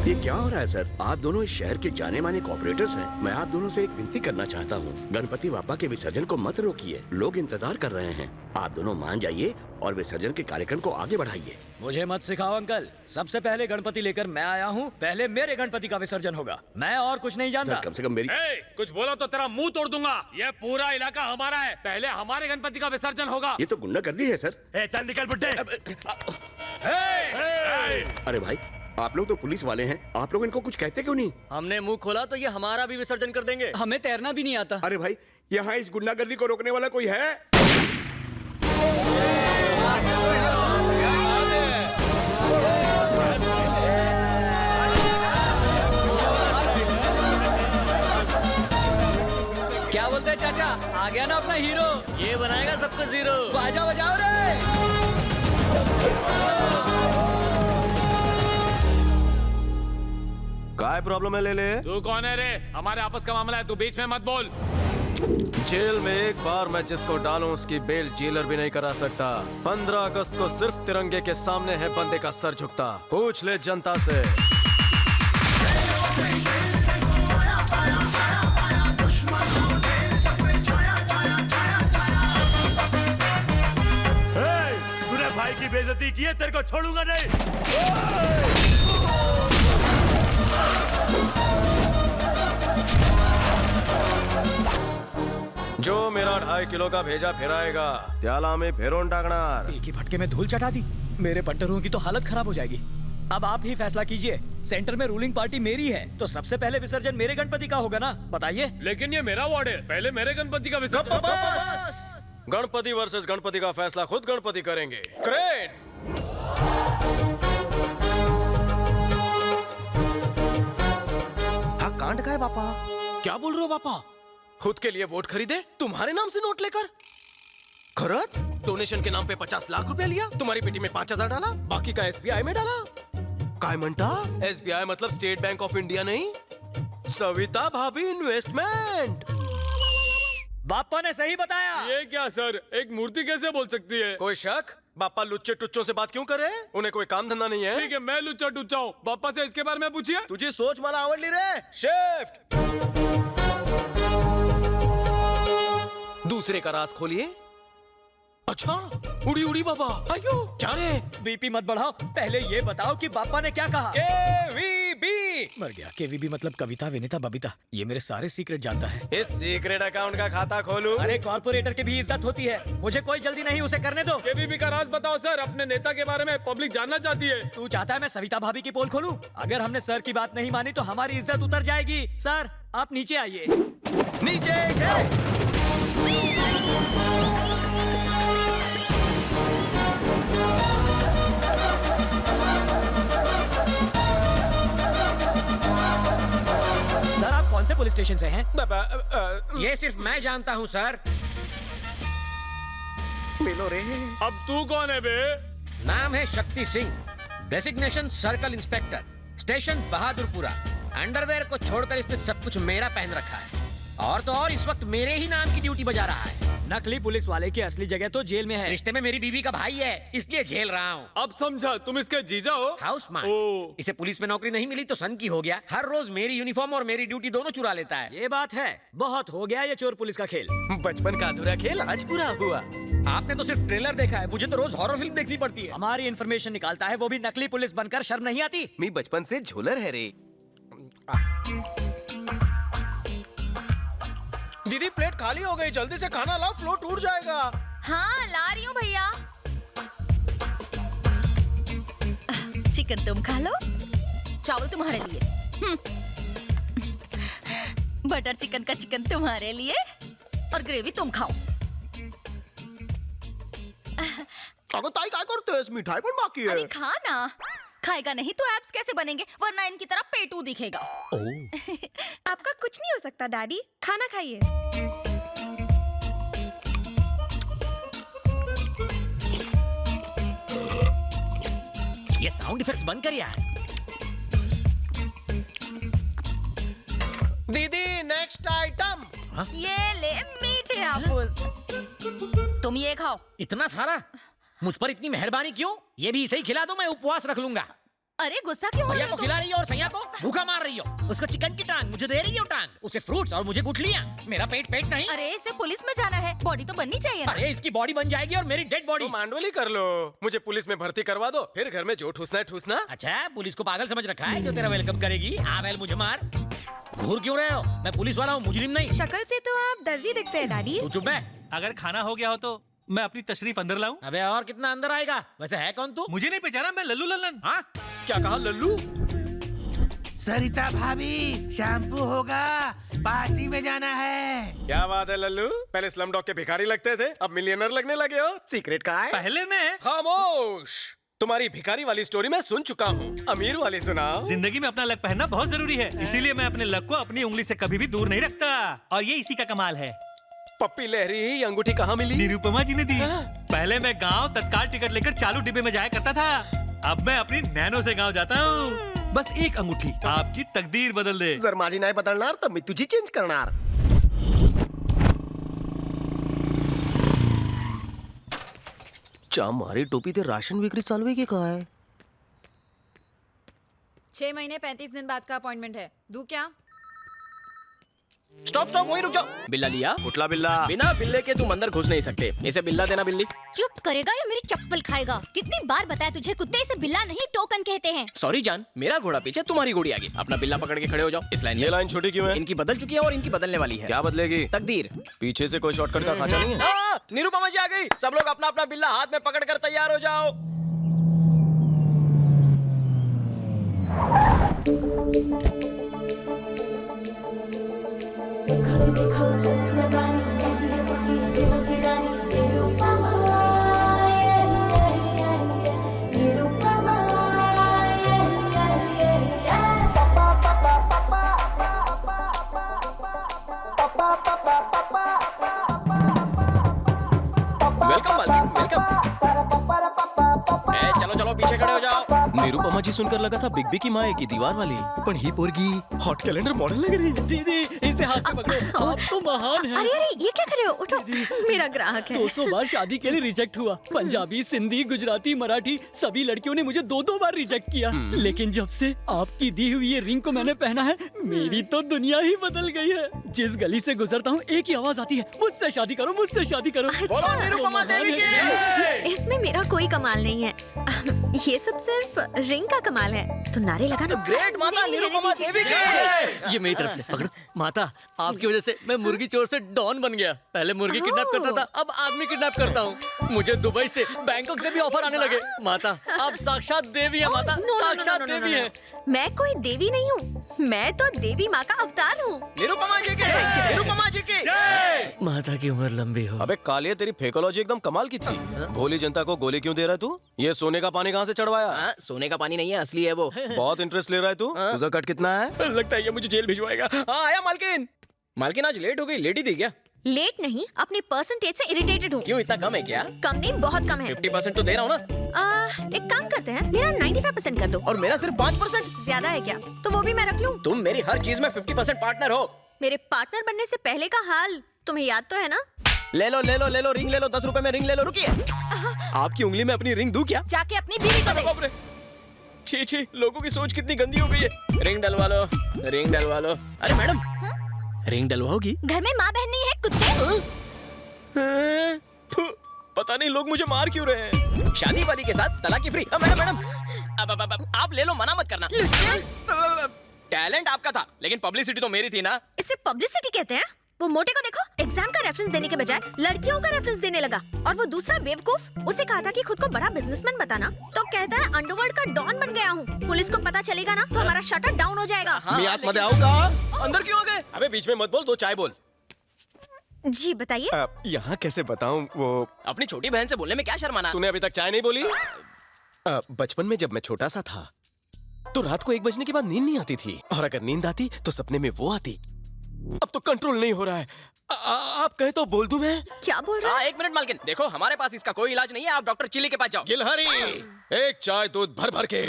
ये क्या हो रहा है सर? आप दोनों इस शहर के जाने माने कॉर्पोरेटर्स हैं। मैं आप दोनों से एक विनती करना चाहता हूँ, गणपति बापा के विसर्जन को मत रोकिए। लोग इंतजार कर रहे हैं। आप दोनों मान जाइए और विसर्जन के कार्यक्रम को आगे बढ़ाइए। मुझे मत सिखाओ अंकल, सबसे पहले गणपति लेकर मैं आया हूँ। पहले मेरे गणपति का विसर्जन होगा, मैं और कुछ नहीं जानता। सर कम से कम मेरी कुछ बोला तो तेरा मुंह तोड़ दूंगा। ये पूरा इलाका हमारा है, पहले हमारे गणपति का विसर्जन होगा। ये तो गुंडागर्दी है सर। चल निकल बुड्ढे। अरे भाई, आप लोग तो पुलिस वाले हैं, आप लोग इनको कुछ कहते क्यों नहीं? हमने मुंह खोला तो ये हमारा भी विसर्जन कर देंगे। हमें तैरना भी नहीं आता। अरे भाई, यहाँ इस गुंडागर्दी को रोकने वाला कोई है? क्या बोलते हैं चाचा, आ गया ना अपना हीरो, ये बनाएगा सबको जीरो। बाजा बजाओ रे। काय प्रॉब्लम है ले ले? तू कौन है रे? हमारे आपस का मामला है, तू बीच में मत बोल। जेल में एक बार मैं जिसको डालूं उसकी बेल जेलर भी नहीं करा सकता। 15 अगस्त को सिर्फ तिरंगे के सामने है बंदे का सर झुकता। पूछ ले जनता से। तूने भाई की बेइज्जती की है, तेरे को छोड़ूंगा नहीं। जो मेरा 2.5 किलो का भेजा फिराएगा त्याला में फेरोन टाकणार। एक ही फटके में धूल चटा दी। मेरे बंटरों की तो हालत खराब हो जाएगी। अब आप ही फैसला कीजिए। सेंटर में रूलिंग पार्टी मेरी है, तो सबसे पहले विसर्जन मेरे गणपति का होगा ना? बताइए। लेकिन ये मेरा वार्ड है, पहले मेरे गणपति का विसर्जन। गणपति वर्सेस गणपति का फैसला खुद गणपति करेंगे। क्रेन। हाँ कांड का है बापा? क्या बोल रहे हो बापा? खुद के लिए वोट खरीदे, तुम्हारे नाम से नोट लेकर? खरच? डोनेशन के नाम पे 50 लाख रुपया लिया, तुम्हारी पेटी में 5,000 डाला, बाकी का SBI में डाला। काय म्हणता? SBI मतलब स्टेट बैंक ऑफ इंडिया नहीं, सविता भाभी इन्वेस्टमेंट। बापा ने सही बताया। ये क्या सर, एक मूर्ति कैसे बोल सकती है? कोई शक? बापा लुच्चे टुच्चों से बात क्यों करे? उन्हें कोई काम धंधा नहीं है? ठीक है, मैं लुच्चा टुच्चा हूँ, पापा से इसके बारे में पूछिए। तुझी सोच मला आवडली रे। शिफ्ट। दूसरे का राज खोलिए। अच्छा, उड़ी उड़ी बाबा। अयो क्या रे? बीपी मत बढ़ाओ, पहले ये बताओ कि बापा ने क्या कहा। KVB। मर गया। KVB मतलब कविता विनीता बबीता। ये मेरे सारे सीक्रेट जानता है। इस सीक्रेट अकाउंट का खाता खोलूं? अरे कॉर्पोरेटर की भी इज्जत होती है, मुझे कोई जल्दी नहीं, उसे करने दो। केवीबी का राज बताओ सर, अपने नेता के बारे में पब्लिक जानना चाहती है। तू चाहता है मैं सविता भाभी की पोल खोलूं? अगर हमने सर की बात नहीं मानी तो हमारी इज्जत उतर जाएगी। सर आप नीचे आइए। नीचे सर आप कौन से पुलिस स्टेशन से हैं? ये सिर्फ मैं जानता हूँ सर। मिलो रे। अब तू कौन है बे? नाम है Shakti Singh, designation circle inspector, station Bahadurpura. Underwear को छोड़कर इसने सब कुछ मेरा पहन रखा है, और तो और इस वक्त मेरे ही नाम की ड्यूटी बजा रहा है। नकली पुलिस वाले की असली जगह तो जेल में है। रिश्ते में मेरी बीवी का भाई है, इसलिए झेल रहा हूँ। अब समझा, तुम इसके जीजा हो? हाउस ओ। मैन। इसे पुलिस में नौकरी नहीं मिली तो सन की हो गया। हर रोज मेरी यूनिफॉर्म और मेरी ड्यूटी दोनों चुरा लेता है। ये बात है, बहुत हो गया ये चोर पुलिस का खेल। बचपन का अधूरा खेल आज पूरा हुआ। आपने तो सिर्फ ट्रेलर देखा है, मुझे तो रोज हॉरर फिल्म देखनी पड़ती है। हमारी इन्फॉर्मेशन निकालता है, वो भी नकली पुलिस बनकर। शर्म नहीं आती? मैं बचपन से झोलर है रे। दीदी प्लेट खाली हो गई, जल्दी से खाना लाओ, फ्लो टूट जाएगा। हाँ ला रही हूँ भैया। चिकन तुम खा लो, चावल तुम्हारे लिए। बटर चिकन का चिकन तुम्हारे लिए, और ग्रेवी तुम खाओ। अगं ताई काय करतेस? मिठाई पण बाकी है। अरे खा ना। खाएगा नहीं तो एब्स कैसे बनेंगे, वरना इनकी तरह पेटू दिखेगा। आपका कुछ नहीं हो सकता डैडी, खाना खाइए। ये साउंड इफेक्ट्स बंद कर यार। दीदी नेक्स्ट आइटम। ये ले मीठे हापुस। तुम ये खाओ। इतना सारा? मुझ पर इतनी मेहरबानी क्यों? ये भी इसे ही खिला दो, मैं उपवास रख लूंगा। अरे गुस्सा क्यों हो भैया रहे को हो खिला रही हो और सैया को भूखा मार रही हो। उसको चिकन की टांग, मुझे दे रही हो टांग। उसे फ्रूट्स और मुझे गुठलियाँ। मेरा पेट नहीं। अरे इसे पुलिस में जाना है, बॉडी तो बननी चाहिए ना। अरे इसकी बॉडी बन जाएगी और मेरी डेड बॉडी। तो मांडवली कर लो, मुझे पुलिस में भर्ती करवा दो, फिर घर में जो ठूसना है ठूसना। अच्छा, पुलिस को पागल समझ रखा है जो तेरा वेलकम करेगी। आ बैल मुझे मार। घूर क्यों रहे हो? मैं पुलिस वाला हूँ, मुजरिम नहीं। शक्ल से तो आप दर्जी दिखते हैं डैडी। तू चुप है। अगर खाना हो गया हो तो मैं अपनी तशरीफ अंदर लाऊं? अबे और कितना अंदर आएगा? वैसे है कौन तू? मुझे नहीं पहचाना, मैं लल्लू लल्लन। हाँ, क्या कहा लल्लू? सरिता भाभी, शैम्पू होगा, पार्टी में जाना है। क्या बात है लल्लू, पहले स्लम डॉग के भिखारी लगते थे, अब मिलियनर लगने लगे हो। सीक्रेट का है? पहले मैं खामोश, तुम्हारी भिखारी वाली स्टोरी मैं सुन चुका हूँ, अमीर वाली सुनाओ। जिंदगी में अपना लक पहनना बहुत जरूरी है, इसीलिए मैं अपने लक को अपनी उंगली से कभी भी दूर नहीं रखता। और ये इसी का कमाल है। पप्पी लहरी, ये अंगूठी कहाँ मिली? निरुपमा जी ने दी। पहले मैं गांव तत्काल टिकट लेकर चालू डिब्बे में जाया करता था, अब मैं अपनी नैनो से गांव जाता हूँ। बस एक अंगूठी आपकी तकदीर बदल दे। जर माझी नाही बदलणार तर मी तुझी चेंज करणार। चा मारी टोपी ते राशन विक्री चालू आहे की काय? 6 महीने 35 दिन बाद का अपॉइंटमेंट है, दूं क्या? स्टॉप स्टॉप, वहीं रुक जाओ। बिल्ला लिया? कुटला बिल्ला? बिना बिल्ले के तुम अंदर घुस नहीं सकते, इसे बिल्ला देना। बिल्ली चुप करेगा या मेरी चप्पल खाएगा? कितनी बार बताया तुझे, कुत्ते इसे बिल्ला नहीं टोकन कहते हैं। सॉरी जान, मेरा घोड़ा पीछे, तुम्हारी घोड़ी आगे। अपना बिल्ला पकड़ के खड़े हो जाओ। इस लाइन, ये लाइन छोटी क्यों है? इनकी बदल चुकी है और इनकी बदलने वाली है। क्या बदलेगी? तकदीर। पीछे से कोई शॉर्टकट का खाचा नहीं है। निरुपमा जी आ गई, सब लोग अपना अपना बिल्ला हाथ में पकड़ कर तैयार हो जाओ। वेलकम मालकिन, वेलकम। चलो चलो पीछे खड़े हो जाओ। निरुपमा जी सुनकर लगा था बिग बी की माँ है की दीवार वाली, पण ही पोरगी हॉट कैलेंडर मॉडल लग रही है। दीदी इसे हाथ में पकड़ो, आप तो महान हैं। अरे अरे ये क्या कर रहे हो? उठो, मेरा ग्राहक है। 200 बार शादी के लिए रिजेक्ट हुआ। पंजाबी, सिंधी, गुजराती, मराठी सभी लड़कियों ने मुझे 2-2 बार रिजेक्ट किया। लेकिन जब से आपकी दी हुई ये रिंग को मैंने पहना है, मेरी तो दुनिया ही बदल गई है। जिस गली से गुजरता हूँ एक ही आवाज आती है, मुझसे शादी करो, मुझसे शादी करो। अच्छा, निरुपमा देवी की। इसमें मेरा कोई कमाल नहीं है, ये सब सिर्फ रिंग का कमाल है। तो नारे लगाना। ग्रेट माता निरुपमा देवी की। ये मेरी तरफ से पकड़ो। माता, आपकी वजह से मैं मुर्गी चोर से डॉन बन गया। पहले मुर्गी किडनैप करता था, अब आदमी किडनैप करता हूँ। मुझे दुबई से, बैंकॉक से भी ऑफर आने लगे। माता, आप साक्षात देवी है। माता, साक्षात देवी है। मैं कोई देवी नहीं हूँ, मैं तो देवी माँ का अवतार हूँ। निरुपमा जी की, निरुपमा जी की। माता की उम्र लंबी हो। अबे कालिया, तेरी फेकोलॉजी एकदम कमाल की थी। भोली जनता को गोली क्यों दे रहा है तू? ये सोने का पानी कहाँ से चढ़वाया? सोने का पानी नहीं है, असली है वो। बहुत इंटरेस्ट ले रहा है तू। तुझा कट कितना है? लगता है ये मुझे जेल भिजवाएगा। हाँ आया मालकिन। मालकिन आज लेट हो गई, लेट ही थी क्या? लेट नहीं, अपने परसेंटेज से इरिटेटेड हूँ। क्यों, इतना कम है क्या? कम नहीं, बहुत कम है। 50% तो दे रहा हूँ ना। एक काम करते हैं, मेरा 95% कर दो। और मेरा सिर्फ 5%। ज्यादा है क्या? तो वो भी मैं रख लूँ। तुम मेरी हर चीज में 50% पार्टनर हो। मेरे पार्टनर बनने से पहले का हाल तुम्हें याद तो है ना? ले लो ले लो ले लो, रिंग ले लो, 10 रुपए में रिंग ले लो। रुकिए, आपकी उंगली में अपनी रिंग दूं क्या? जाके अपनी बीवी को दे। बाप रे, छी छी, लोगों की सोच कितनी गंदी हो गई है। रिंग डलवा लो, रिंग डलवा लो। अरे मैडम, रिंग डलवाओगी? घर में माँ बहन नहीं है कुत्ते। पता नहीं लोग मुझे मार क्यों रहे हैं। शादी वाली के साथ तलाक फ्री। मैडम मैडम, अब आप ले लो, मना मत करना। टैलेंट आपका था, लेकिन पब्लिसिटी तो मेरी थी ना। इसे पब्लिसिटी कहते हैं? वो मोटे को देखो, एग्जाम का रेफरेंस देने के बजाय लड़कियों का रेफरेंस देने लगा। और वो दूसरा बेवकूफ, उसे कहा था कि खुद को बड़ा बिजनेसमैन बताना, तो कहता है अंडरवर्ल्ड का डॉन बन गया हूँ। पुलिस को पता चलेगा ना तो हमारा शटर डाउन हो जाएगा। मैं आत्महत्या आऊंगा। अंदर क्यों आ गए? अबे बीच में मत बोल, 2 चाय बोल। जी बताइए। यहाँ कैसे बताऊँ? वो अपनी छोटी बहन से बोलने में क्या शर्माना? तूने अभी तक चाय नहीं बोली? बचपन में जब मैं छोटा सा था तो रात को 1 बजने के बाद नींद नहीं आती थी, और अगर नींद आती तो सपने में वो आती। अब तो कंट्रोल नहीं हो रहा है। आप कहें तो बोल दूं मैं? क्या बोल रहा है? 1 मिनट मालकिन, देखो हमारे पास इसका कोई इलाज नहीं है, आप डॉक्टर चिल्ली के पास जाओ। गिलहरी, एक चाय दूध भर भर के।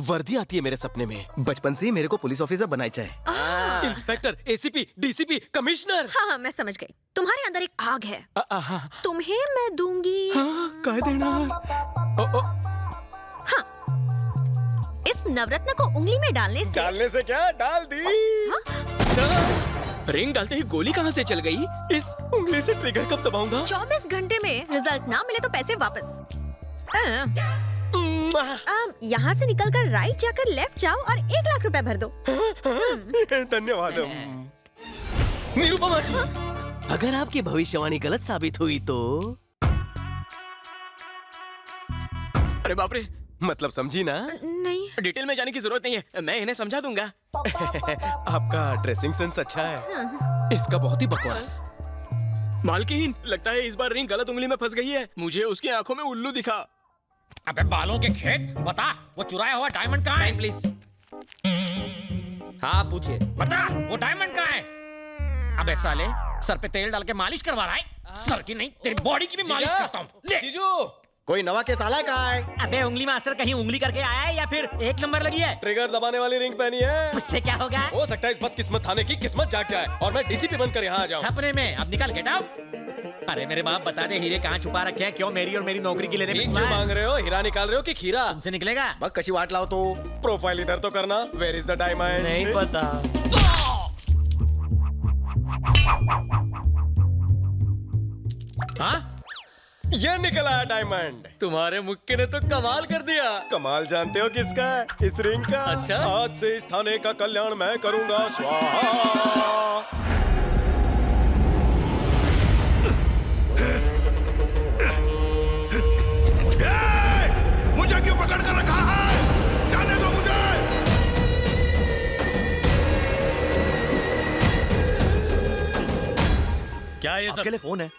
वर्दी आती है मेरे सपने में, बचपन से ही मेरे को पुलिस ऑफिसर बनाई चाहे। Inspector, ACP, DCP, commissioner. हाँ मैं समझ गई, तुम्हारे अंदर एक आग है। तुम्हें मैं दूंगी। कह देना। इस नवरत्न को उंगली में डालने से क्या? डाल दी। रिंग डालते ही गोली कहाँ से चल गई? इस उंगली से ट्रिगर कब दबाऊंगा? 24 घंटे में रिजल्ट ना मिले तो पैसे वापस। यहाँ से निकलकर राइट जाकर लेफ्ट जाओ और 1 लाख रुपए भर दो। धन्यवाद। निरुपमा जी, अगर आपकी भविष्यवाणी गलत साबित हुई तो? अरे बाप रे, मतलब समझी ना? नहीं। डिटेल में जाने की जरूरत नहीं है, मैं इन्हें समझा दूंगा। आपका ड्रेसिंग सेंस अच्छा है, इसका बहुत ही बकवास। मालकिन, लगता है इस बार रिंग गलत उंगली में फंस गई है। मुझे उसकी आंखों में उल्लू दिखा। अबे बालों के खेत, बता वो चुराया हुआ डायमंड कहाँ है? प्लीज। हाँ पूछिए। बता वो डायमंड कहाँ है? अबे साले, सर पे तेल डाल के मालिश करवा रहा है? सर की नहीं, तेरी बॉडी की भी मालिश करता हूँ। ले। जीजू, कोई नवा केस आला कहाँ है? अबे उंगली मास्टर कहीं उंगली करके आया है या फिर 1 नंबर लगी है? ट्रिगर दबाने वाली रिंग पहनी है। उससे क्या होगा? हो सकता है इस बदकिस्मत थाने की किस्मत जाग जाए और मैं डीसीपी बनकर यहाँ आ जाऊँ। सपने में। अब निकल, गेट आउट। अरे मेरे बाप, बता दे हीरे कहाँ छुपा रखे हैं? क्यों मेरी और मेरी नौकरी की लेने में क्यों मांग रहे हो? हीरा निकाल रहे हो कि खीरा? तुमसे निकलेगा? बस कशी वाट लाओ तो। प्रोफाइल इधर तो करना। Where is the diamond? नहीं पता। हाँ? ये निकल आया डायमंड। तुम्हारे मुक्के ने तो कमाल कर दिया। कमाल जानते हो किसका है? इस रिंग का। अच्छा? आज से इस थाने का कल्याण मैं करूंगा। स्वाहा। मुझे क्यों पकड़ कर रखा है? जाने दो मुझे। क्या ये सब? अकेले फोन है।